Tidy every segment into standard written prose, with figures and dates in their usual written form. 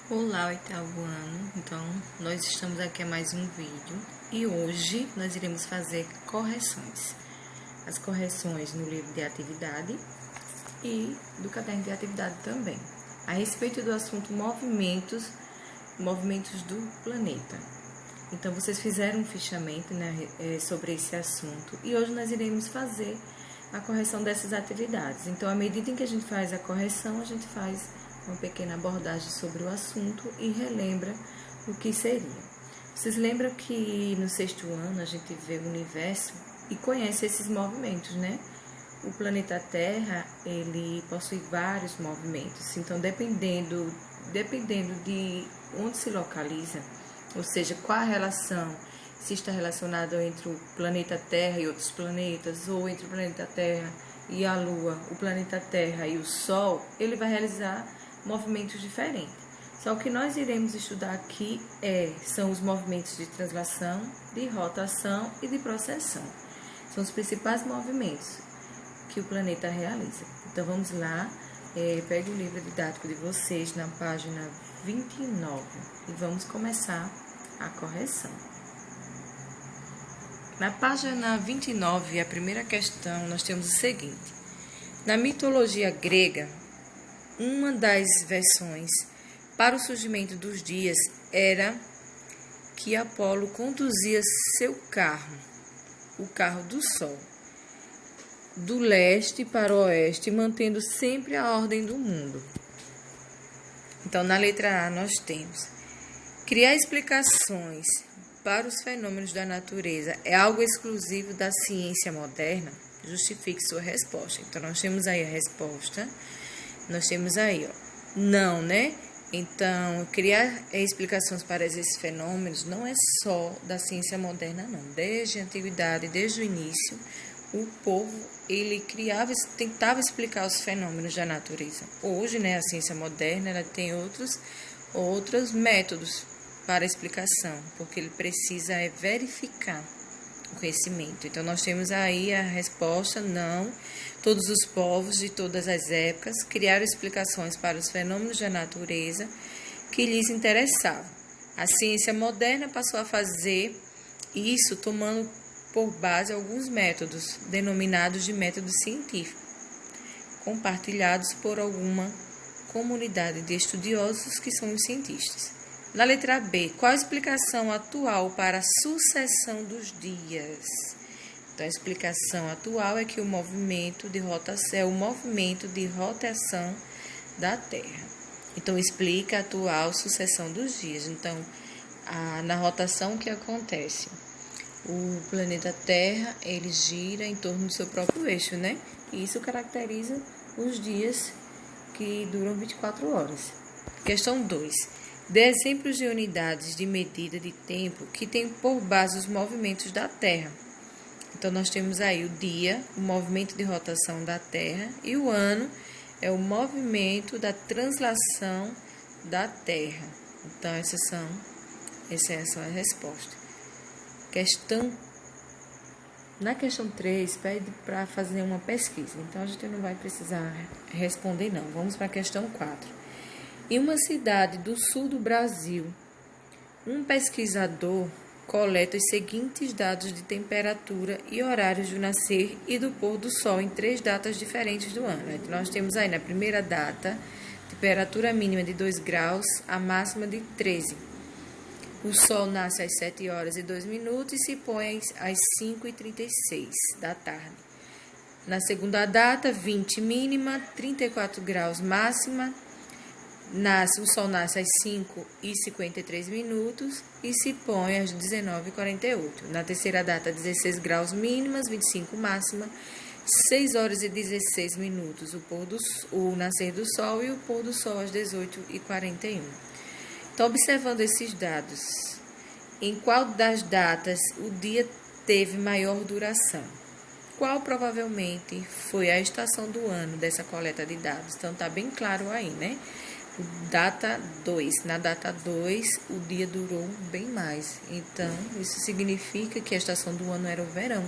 Olá, oitavo ano. Então, nós estamos aqui a mais um vídeo e hoje nós iremos fazer correções. As correções no livro de atividade e do caderno de atividade também. A respeito do assunto movimentos do planeta. Então, vocês fizeram um fichamento, né, sobre esse assunto e hoje nós iremos fazer a correção dessas atividades. Então, à medida em que a gente faz a correção, a gente faz uma pequena abordagem sobre o assunto e relembra o que seria. Vocês lembram que no sexto ano a gente vê o universo e conhece esses movimentos, né? O planeta Terra, ele possui vários movimentos, então dependendo de onde se localiza, ou seja, qual a relação, se está relacionado entre o planeta Terra e outros planetas, ou entre o planeta Terra e a Lua, o planeta Terra e o Sol, ele vai realizar movimentos diferentes. Só o que nós iremos estudar aqui são os movimentos de translação, de rotação e de precessão. São os principais movimentos que o planeta realiza. Então vamos lá, pegue o livro didático de vocês na página 29 e vamos começar a correção. Na página 29, a primeira questão, nós temos o seguinte: na mitologia grega, uma das versões para o surgimento dos dias era que Apolo conduzia seu carro, o carro do Sol, do leste para o oeste, mantendo sempre a ordem do mundo. Então, na letra A, nós temos: criar explicações para os fenômenos da natureza é algo exclusivo da ciência moderna? Justifique sua resposta. Então, nós temos aí a resposta. Nós temos aí, não, né? Então, criar explicações para esses fenômenos não é só da ciência moderna, não. Desde a antiguidade, desde o início, o povo, ele tentava explicar os fenômenos da natureza. Hoje, né, a ciência moderna, ela tem outros métodos para explicação, porque ele precisa verificar o conhecimento. Então, nós temos aí a resposta, não. Todos os povos de todas as épocas criaram explicações para os fenômenos da natureza que lhes interessavam. A ciência moderna passou a fazer isso tomando por base alguns métodos, denominados de métodos científicos, compartilhados por alguma comunidade de estudiosos que são os cientistas. Na letra B, qual a explicação atual para a sucessão dos dias? Então, a explicação atual é que o movimento de rotação é o movimento de rotação da Terra. Então, explica a atual sucessão dos dias. Então, na rotação, o que acontece? O planeta Terra, ele gira em torno do seu próprio eixo, né? E isso caracteriza os dias que duram 24 horas. Questão 2. Dê exemplos de unidades de medida de tempo que têm por base os movimentos da Terra. Então, nós temos aí o dia, o movimento de rotação da Terra, e o ano é o movimento da translação da Terra. Então, essas são as respostas. Na questão 3, pede para fazer uma pesquisa. Então, a gente não vai precisar responder, não. Vamos para a questão 4. Em uma cidade do sul do Brasil, um pesquisador coleta os seguintes dados de temperatura e horários do nascer e do pôr do sol em 3 datas diferentes do ano. Então, nós temos aí na primeira data, temperatura mínima de 2 graus, a máxima de 13. O sol nasce às 7 horas e 2 minutos e se põe às 5h36 da tarde. Na segunda data, 20 mínima, 34 graus máxima. O sol nasce às 5h53 e se põe às 19h48. Na terceira data, 16 graus mínimas, 25 máxima, 6 horas e 16 minutos o nascer do sol e o pôr do sol às 18h41. Então, observando esses dados, em qual das datas o dia teve maior duração? Qual provavelmente foi a estação do ano dessa coleta de dados? Então, está bem claro aí, né? Data 2. Na data 2, o dia durou bem mais. Então, isso significa que a estação do ano era o verão.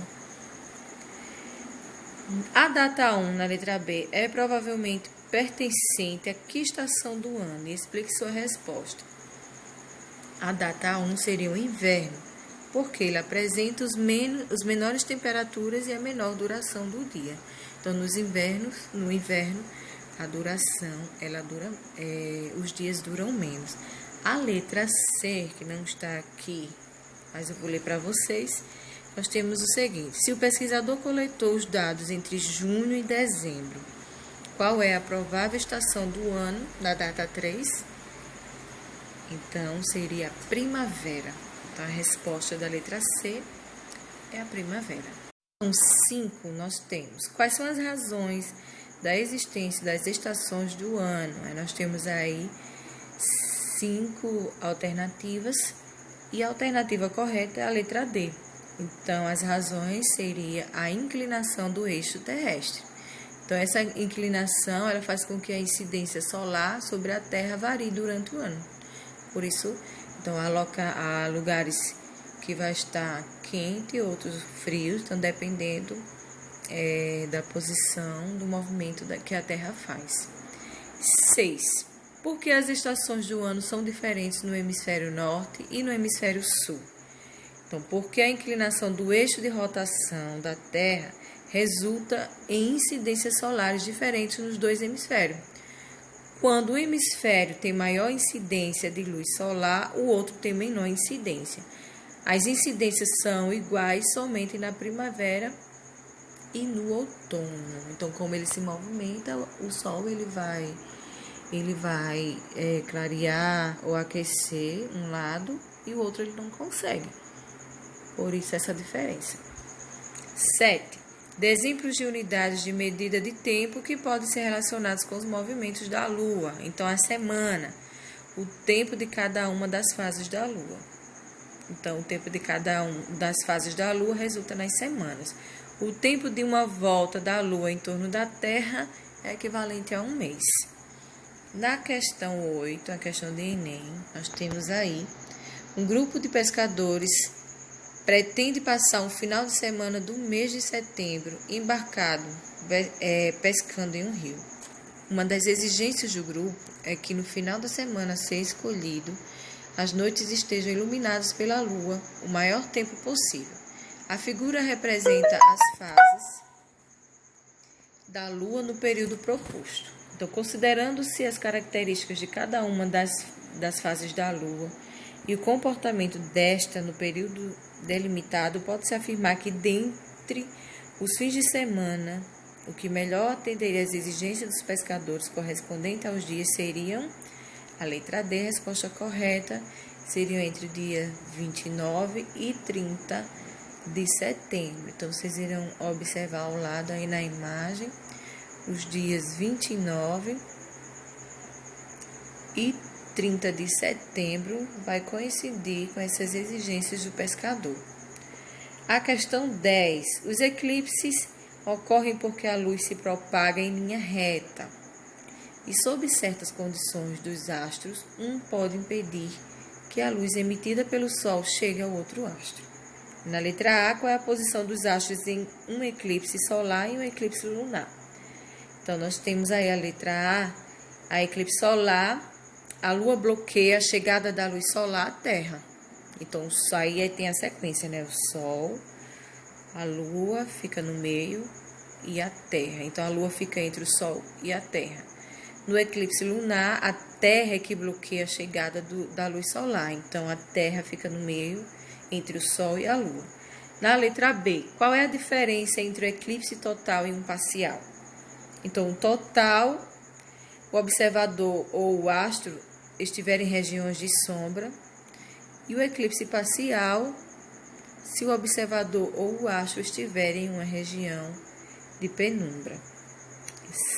A data 1, na letra B, é provavelmente pertencente a que estação do ano? E explique sua resposta. A data 1 seria o inverno, porque ele apresenta os menores temperaturas e a menor duração do dia. Então, no inverno, a duração, os dias duram menos. A letra C, que não está aqui, mas eu vou ler para vocês, nós temos o seguinte: se o pesquisador coletou os dados entre junho e dezembro, qual é a provável estação do ano da data 3? Então, seria a primavera. Então, a resposta da letra C é a primavera. Então, 5, nós temos quais são as razões da existência das estações do ano. Aí nós temos aí 5 alternativas e a alternativa correta é a letra D. Então, as razões seria a inclinação do eixo terrestre. Então, essa inclinação ela faz com que a incidência solar sobre a Terra varie durante o ano. Por isso, então, há lugares que vai estar quente e outros frios, então, dependendo da posição do movimento que a Terra faz. 6. Por que as estações do ano são diferentes no hemisfério norte e no hemisfério sul? Então, porque a inclinação do eixo de rotação da Terra resulta em incidências solares diferentes nos dois hemisférios. Quando um hemisfério tem maior incidência de luz solar, o outro tem menor incidência. As incidências são iguais somente na primavera e no outono. Então, como ele se movimenta, o Sol ele vai clarear ou aquecer um lado e o outro ele não consegue. Por isso essa diferença. 7. Dê exemplos de unidades de medida de tempo que podem ser relacionados com os movimentos da Lua. Então, a semana, o tempo de cada uma das fases da Lua. Então, o tempo de cada uma das fases da Lua resulta nas semanas. O tempo de uma volta da Lua em torno da Terra é equivalente a um mês. Na questão 8, a questão de Enem, nós temos aí um grupo de pescadores pretende passar um final de semana do mês de setembro embarcado, pescando em um rio. Uma das exigências do grupo é que no final da semana a ser escolhido, as noites estejam iluminadas pela lua o maior tempo possível. A figura representa as fases da lua no período proposto. Então, considerando-se as características de cada uma das fases da lua e o comportamento desta no período delimitado, pode-se afirmar que, dentre os fins de semana, o que melhor atenderia às exigências dos pescadores correspondente aos dias seriam, a letra D, a resposta correta, seriam entre o dia 29 e 30 de setembro. Então, vocês irão observar ao lado aí na imagem, os dias 29 e 30 de setembro vai coincidir com essas exigências do pescador. A questão 10. Os eclipses ocorrem porque a luz se propaga em linha reta e, sob certas condições dos astros, um pode impedir que a luz emitida pelo Sol chegue ao outro astro. Na letra A, qual é a posição dos astros em um eclipse solar e um eclipse lunar? Então, nós temos aí a letra A eclipse solar, a Lua bloqueia a chegada da luz solar à Terra. Então, isso aí tem a sequência, né? O Sol, a Lua fica no meio e a Terra. Então, a Lua fica entre o Sol e a Terra. No eclipse lunar, a Terra é que bloqueia a chegada da luz solar. Então, a Terra fica no meio entre o Sol e a Lua. Na letra B, qual é a diferença entre o eclipse total e um parcial? Então, o total, o observador ou o astro estiver em regiões de sombra, e o eclipse parcial, se o observador ou o astro estiver em uma região de penumbra.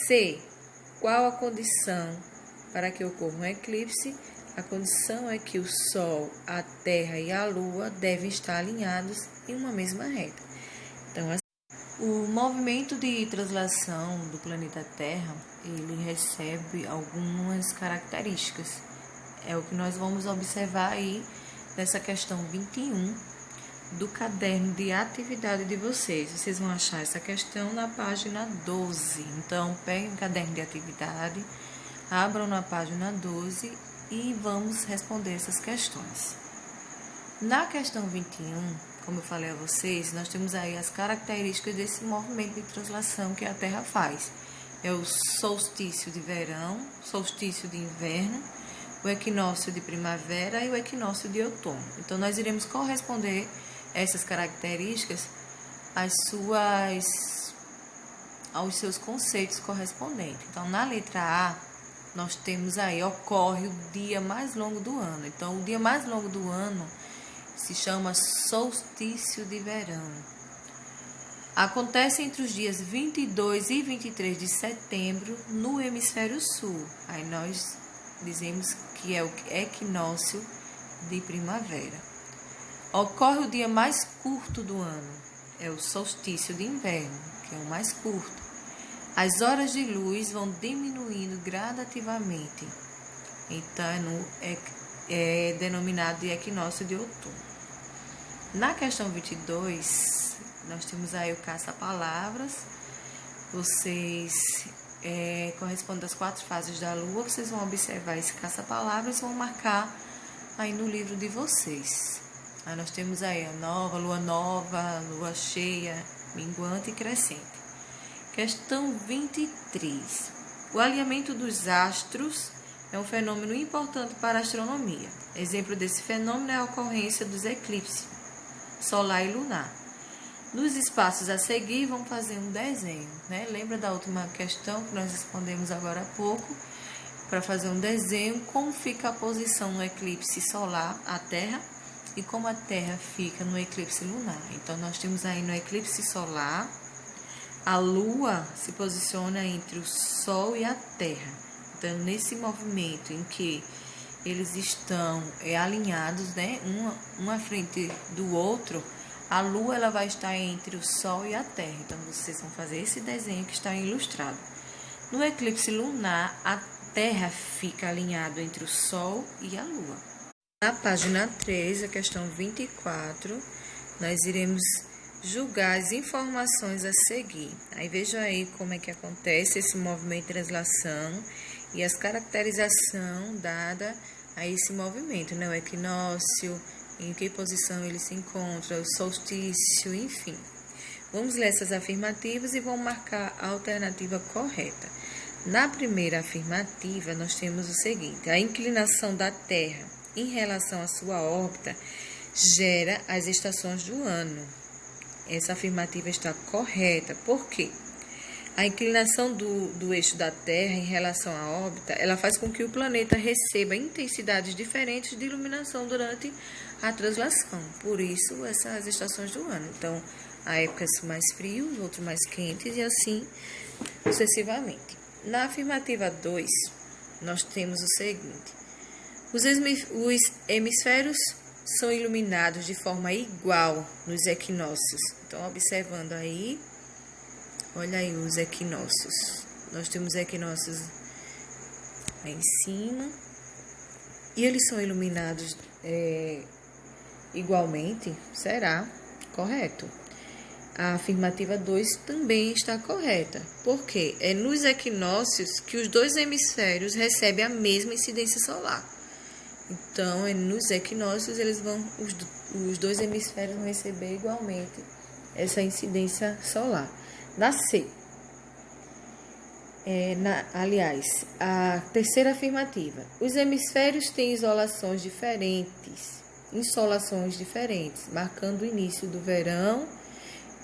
C. Qual a condição para que ocorra um eclipse? A condição é que o Sol, a Terra e a Lua devem estar alinhados em uma mesma reta. Então, o movimento de translação do planeta Terra, ele recebe algumas características. É o que nós vamos observar aí nessa questão 21, do caderno de atividade de vocês. Vocês vão achar essa questão na página 12. Então, peguem o caderno de atividade, abram na página 12 e vamos responder essas questões. Na questão 21, como eu falei a vocês, nós temos aí as características desse movimento de translação que a Terra faz. É o solstício de verão, solstício de inverno, o equinócio de primavera e o equinócio de outono. Então, nós iremos corresponder essas características aos seus conceitos correspondentes. Então, na letra A, nós temos aí, ocorre o dia mais longo do ano. Então, o dia mais longo do ano se chama solstício de verão. Acontece entre os dias 22 e 23 de setembro no hemisfério sul. Aí nós dizemos que é o equinócio de primavera. Ocorre o dia mais curto do ano. É o solstício de inverno, que é o mais curto. As horas de luz vão diminuindo gradativamente. Então, é denominado de equinócio de outono. Na questão 22, nós temos aí o caça-palavras. Vocês correspondem às 4 fases da Lua. Vocês vão observar esse caça-palavras e vão marcar aí no livro de vocês. Aí nós temos aí a lua cheia, minguante e crescente. Questão 23. O alinhamento dos astros é um fenômeno importante para a astronomia. Exemplo desse fenômeno é a ocorrência dos eclipses solar e lunar. Nos espaços a seguir, vamos fazer um desenho, né? Lembra da última questão que nós respondemos agora há pouco? Para fazer um desenho, como fica a posição no eclipse solar, a Terra, e como a Terra fica no eclipse lunar. Então, nós temos aí no eclipse solar, a Lua se posiciona entre o Sol e a Terra. Então, nesse movimento em que eles estão alinhados, né, um à frente do outro, a Lua ela vai estar entre o Sol e a Terra. Então, vocês vão fazer esse desenho que está ilustrado. No eclipse lunar, a Terra fica alinhada entre o Sol e a Lua. Na página 3, a questão 24, nós iremos julgar as informações a seguir. Aí veja aí como é que acontece esse movimento de translação e as caracterização dada a esse movimento, né? O equinócio, em que posição ele se encontra, o solstício, enfim. Vamos ler essas afirmativas e vamos marcar a alternativa correta. Na primeira afirmativa, nós temos o seguinte: a inclinação da Terra em relação à sua órbita gera as estações do ano. Essa afirmativa está correta. Por quê? A inclinação do eixo da Terra em relação à órbita, ela faz com que o planeta receba intensidades diferentes de iluminação durante a translação. Por isso, essas estações do ano. Então, há épocas mais frias, outras mais quentes e assim sucessivamente. Na afirmativa 2, nós temos o seguinte: os hemisférios são iluminados de forma igual nos equinócios. Então, observando aí, olha aí os equinócios. Nós temos equinócios aí em cima e eles são iluminados igualmente. Será correto? A afirmativa 2 também está correta. Por quê? É nos equinócios que os dois hemisférios recebem a mesma incidência solar. Então, nos equinócios, os dois hemisférios vão receber igualmente essa incidência solar. Na C, aliás, a terceira afirmativa: os hemisférios têm insolações diferentes, marcando o início do verão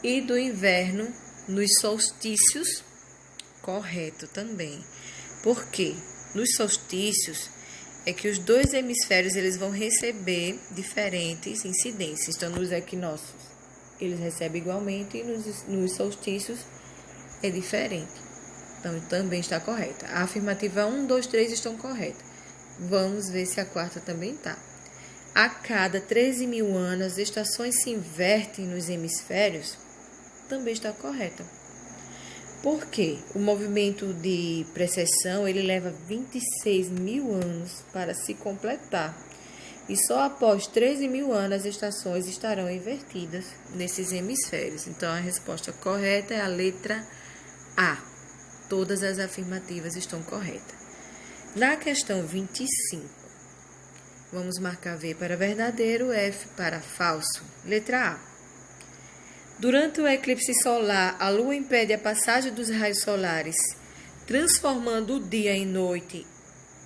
e do inverno nos solstícios. Correto também. Por quê? Nos solstícios é que os dois hemisférios eles vão receber diferentes incidências. Então, nos equinócios, eles recebem igualmente e nos solstícios é diferente. Então, também está correta. A afirmativa 1, 2, 3 estão corretas. Vamos ver se a quarta também está. A cada 13 mil anos, as estações se invertem nos hemisférios. Também está correta. Por quê? O movimento de precessão ele leva 26 mil anos para se completar. e só após 13.000 anos as estações estarão invertidas nesses hemisférios. Então, a resposta correta é a letra A. Todas as afirmativas estão corretas. Na questão 25, vamos marcar V para verdadeiro, F para falso. Letra A. Durante o eclipse solar, a Lua impede a passagem dos raios solares, transformando o dia em noite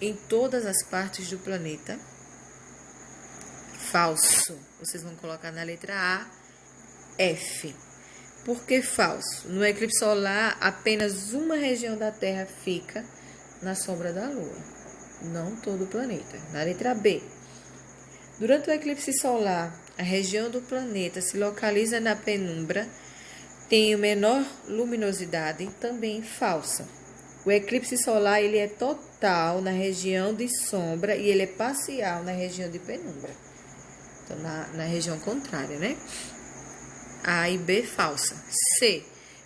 em todas as partes do planeta. Falso. Vocês vão colocar na letra A, F. Por que falso? No eclipse solar, apenas uma região da Terra fica na sombra da Lua, não todo o planeta. Na letra B. Durante o eclipse solar, a região do planeta se localiza na penumbra, tem menor luminosidade, também falsa. O eclipse solar ele é total na região de sombra e ele é parcial na região de penumbra. Então, na região contrária, né? A e B, falsa. C.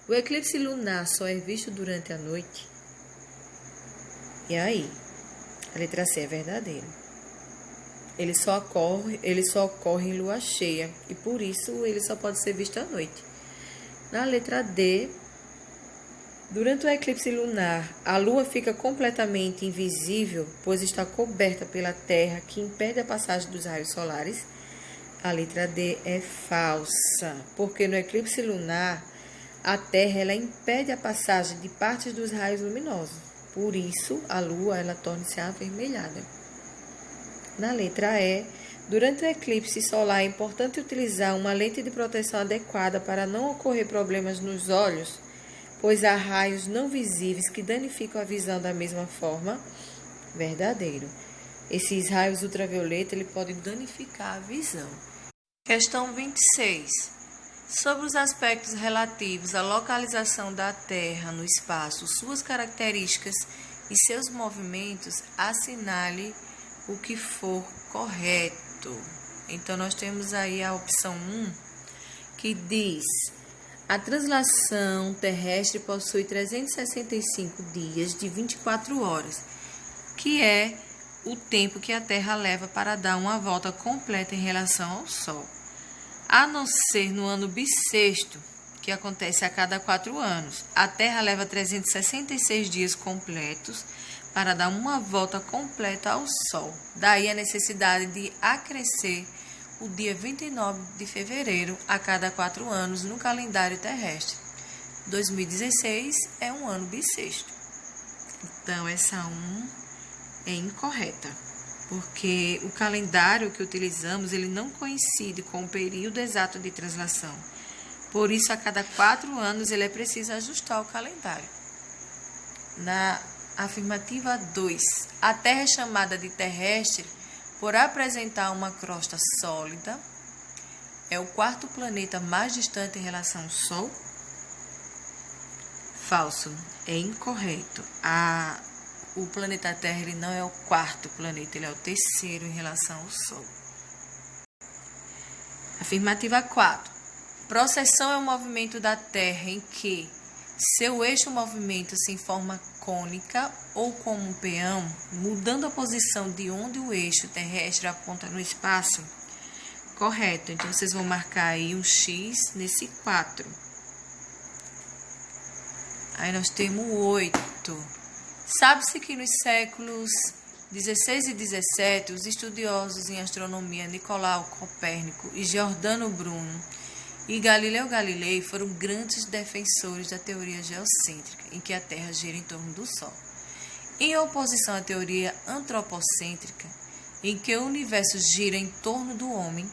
O eclipse lunar só é visto durante a noite? E aí? A letra C é verdadeiro. Ele só ocorre em lua cheia e por isso ele só pode ser visto à noite. Na letra D, durante o eclipse lunar, a Lua fica completamente invisível, pois está coberta pela Terra, que impede a passagem dos raios solares. A letra D é falsa, porque no eclipse lunar, a Terra ela impede a passagem de partes dos raios luminosos. Por isso, a Lua ela torna-se avermelhada. Na letra E, durante o eclipse solar é importante utilizar uma lente de proteção adequada para não ocorrer problemas nos olhos, pois há raios não visíveis que danificam a visão da mesma forma. Verdadeiro. Esses raios ultravioleta ele podem danificar a visão. Questão 26. Sobre os aspectos relativos à localização da Terra no espaço, suas características e seus movimentos, assinale o que for correto. Então, nós temos aí a opção 1, que diz: a translação terrestre possui 365 dias de 24 horas, que é o tempo que a Terra leva para dar uma volta completa em relação ao Sol. A não ser no ano bissexto, que acontece a cada 4 anos, a Terra leva 366 dias completos para dar uma volta completa ao Sol. Daí a necessidade de acrescer o dia 29 de fevereiro a cada 4 anos no calendário terrestre. 2016 é um ano bissexto. Então, essa 1 é incorreta, porque o calendário que utilizamos ele não coincide com o período exato de translação. Por isso, a cada 4 anos, ele é preciso ajustar o calendário. Na afirmativa 2, a Terra é chamada de terrestre por apresentar uma crosta sólida. É o 4º planeta mais distante em relação ao Sol. Falso, é incorreto. O planeta Terra ele não é o 4º planeta, ele é o 3º em relação ao Sol. Afirmativa 4. Processão é o movimento da Terra em que seu eixo movimento-se em forma cônica ou como um peão, mudando a posição de onde o eixo terrestre aponta no espaço? Correto. Então, vocês vão marcar aí um X nesse 4. Aí nós temos 8. Sabe-se que nos séculos 16 e 17, os estudiosos em astronomia Nicolau Copérnico e Giordano Bruno e Galileu Galilei foram grandes defensores da teoria geocêntrica, em que a Terra gira em torno do Sol. Em oposição à teoria antropocêntrica, em que o universo gira em torno do homem,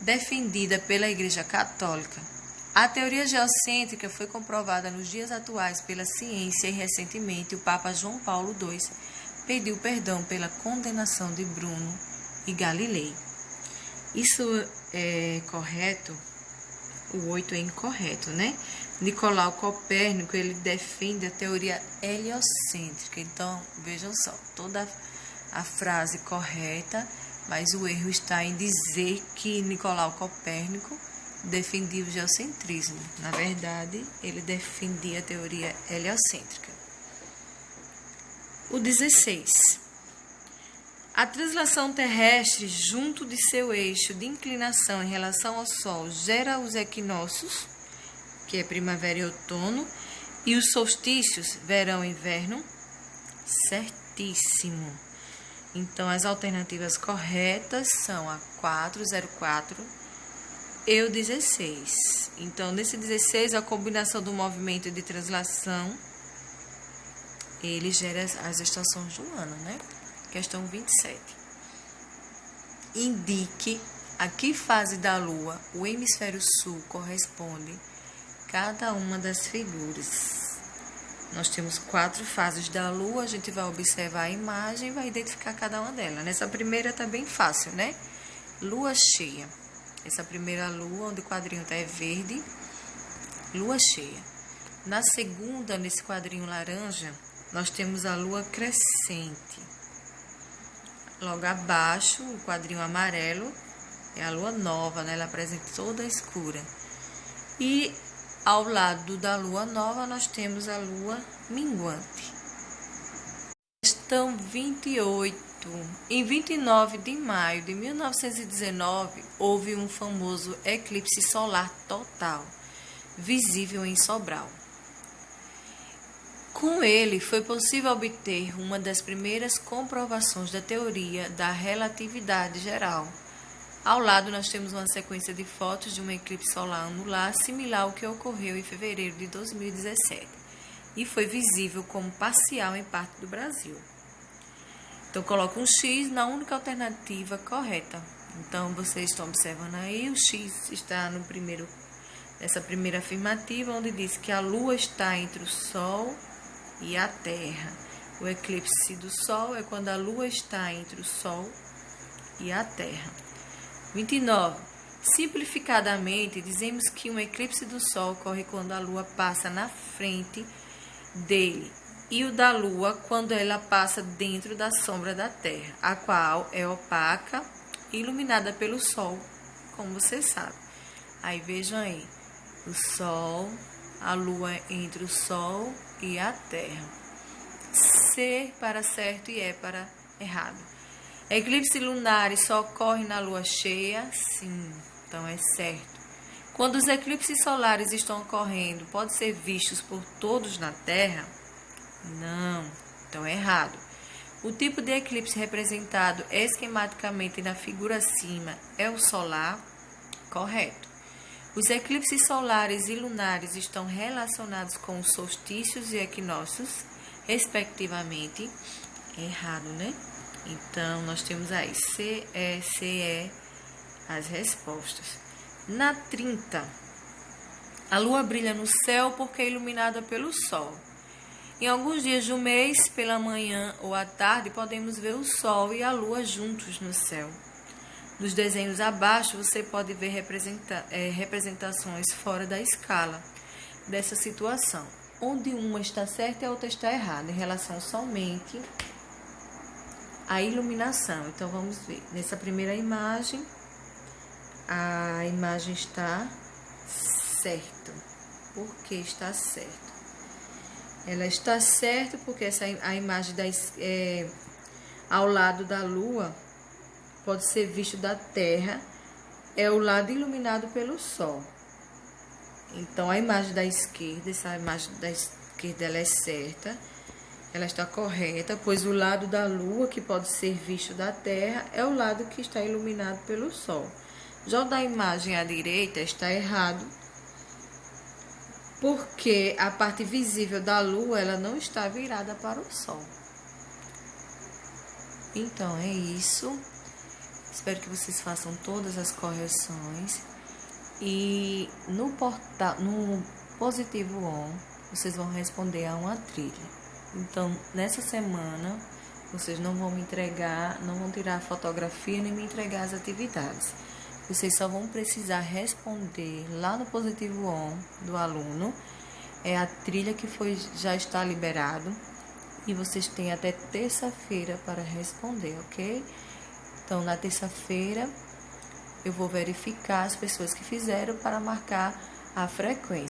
defendida pela Igreja Católica, a teoria geocêntrica foi comprovada nos dias atuais pela ciência e recentemente o Papa João Paulo II pediu perdão pela condenação de Bruno e Galilei. Isso é correto? O 8 é incorreto, né? Nicolau Copérnico, ele defende a teoria heliocêntrica. Então, vejam só, toda a frase correta, mas o erro está em dizer que Nicolau Copérnico defendia o geocentrismo. Na verdade, ele defendia a teoria heliocêntrica. O 16. A translação terrestre junto de seu eixo de inclinação em relação ao Sol gera os equinócios, que é primavera e outono, e os solstícios, verão e inverno? Certíssimo. Então, as alternativas corretas são a 404 e o 16. Então, nesse 16, a combinação do movimento de translação, ele gera as estações do ano, né? Questão 27. Indique a que fase da Lua o hemisfério sul corresponde cada uma das figuras. Nós temos 4 fases da Lua, a gente vai observar a imagem e vai identificar cada uma delas. Nessa primeira tá bem fácil, né? Lua cheia. Essa primeira lua, onde o quadrinho tá é verde, lua cheia. Na segunda, nesse quadrinho laranja, nós temos a lua crescente. Logo abaixo, o quadrinho amarelo é a lua nova, né? Ela apresenta toda escura. E ao lado da lua nova, nós temos a lua minguante. Questão 28. Em 29 de maio de 1919, houve um famoso eclipse solar total, visível em Sobral. Com ele, foi possível obter uma das primeiras comprovações da teoria da relatividade geral. Ao lado, nós temos uma sequência de fotos de um eclipse solar anular similar ao que ocorreu em fevereiro de 2017 e foi visível como parcial em parte do Brasil. Então, coloca um X na única alternativa correta. Então, vocês estão observando aí, o X está nessa primeira afirmativa, onde diz que a Lua está entre o Sol e a Terra. O eclipse do Sol é quando a Lua está entre o Sol e a Terra. 29. Simplificadamente, dizemos que um eclipse do Sol ocorre quando a Lua passa na frente dele e o da Lua quando ela passa dentro da sombra da Terra, a qual é opaca e iluminada pelo Sol, como você sabe. Aí vejam aí, o Sol, a Lua entre o Sol e a Terra. C para certo e E para errado. Eclipses lunares só ocorrem na lua cheia? Sim, então é certo. Quando os eclipses solares estão ocorrendo, podem ser vistos por todos na Terra? Não, então é errado. O tipo de eclipse representado esquematicamente na figura acima é o solar? Correto. Os eclipses solares e lunares estão relacionados com os solstícios e equinócios, respectivamente? É errado, né? Então, nós temos aí C, E, as respostas. Na 30, a Lua brilha no céu porque é iluminada pelo Sol. Em alguns dias do mês, pela manhã ou à tarde, podemos ver o Sol e a Lua juntos no céu. Nos desenhos abaixo, você pode ver representações fora da escala dessa situação, onde uma está certa e a outra está errada, em relação somente à iluminação. Então, vamos ver. Nessa primeira imagem, a imagem está certa. Por que está certa? Ela está certa porque a imagem ao lado da Lua pode ser visto da Terra, é o lado iluminado pelo Sol. Então, a imagem da esquerda, essa imagem da esquerda, ela é certa, ela está correta, pois o lado da Lua, que pode ser visto da Terra, é o lado que está iluminado pelo Sol. Já o da imagem à direita está errado, porque a parte visível da Lua, ela não está virada para o Sol. Então, é isso. Espero que vocês façam todas as correções. E no positivo on, vocês vão responder a uma trilha. Então, nessa semana, vocês não vão me entregar, não vão tirar a fotografia nem me entregar as atividades. Vocês só vão precisar responder lá no positivo on do aluno. É a trilha que já está liberado. E vocês têm até terça-feira para responder, ok? Então, na terça-feira, eu vou verificar as pessoas que fizeram para marcar a frequência.